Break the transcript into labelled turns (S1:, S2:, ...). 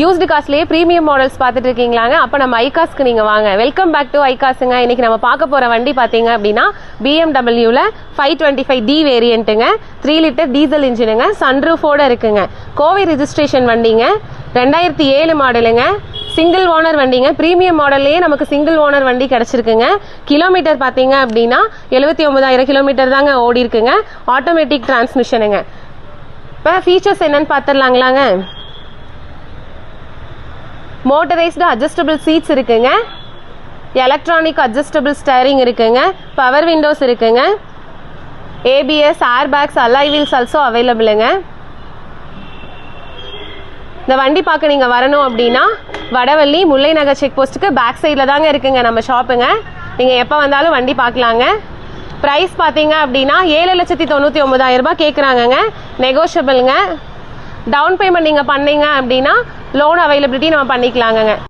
S1: Used காஸ்ட்லயே premium models பார்த்துட்டு இருக்கீங்களாங்க? அப்ப நம்ம ஐகாஸ்க்கு நீங்க வாங்க. வெல்கம் பேக் டு ஐகாஸ்ங்க. இன்னைக்கு நம்ம பார்க்க போற வண்டி பாத்தீங்க அப்படின்னா BMW 525D வேரியன்ட்டுங்க, 3 லிட்டர் டீசல் இன்ஜினுங்க, சன்ரூஃபோட இருக்குங்க. கோவை ரெஜிஸ்ட்ரேஷன் வண்டிங்க, 2007 மாடலுங்க, சிங்கிள் ஓனர் வண்டிங்க. பிரீமியம் மாடல்லையே நமக்கு சிங்கிள் ஓனர் வண்டி கிடைச்சிருக்குங்க. கிலோமீட்டர் பாத்தீங்க அப்படின்னா 79,000 கிலோமீட்டர் தாங்க ஓடி இருக்குங்க. ஆட்டோமேட்டிக் டிரான்ஸ்மிஷனுங்க. இப்போ ஃபீச்சர்ஸ் என்னன்னு பார்த்துடலாங்களாங்க. மோட்டரைஸ்டு அட்ஜஸ்டபிள் சீட்ஸ் இருக்குங்க, எலக்ட்ரானிக் அட்ஜஸ்டபிள் ஸ்டேரிங் இருக்குங்க, பவர் விண்டோஸ் இருக்குங்க, ABS, air bags, alloy wheels also அவைலபிளுங்க. இந்த வண்டி பார்க்க நீங்கள் வரணும் அப்படின்னா வடவள்ளி முல்லை நகர் செக் போஸ்ட்டுக்கு பேக் சைடில் தாங்க இருக்குங்க நம்ம ஷாப்புங்க. நீங்கள் எப்போ வந்தாலும் வண்டி பார்க்கலாங்க. ப்ரைஸ் பார்த்தீங்க அப்படின்னா 7,99,000 ரூபாய் கேட்குறாங்கங்க, நெகோஷியபிளுங்க. டவுன் பேமெண்ட் நீங்கள் பண்ணீங்க அப்படின்னா லோன் அவைலபிலிட்டி நம்ம பண்ணிக்கலாங்க.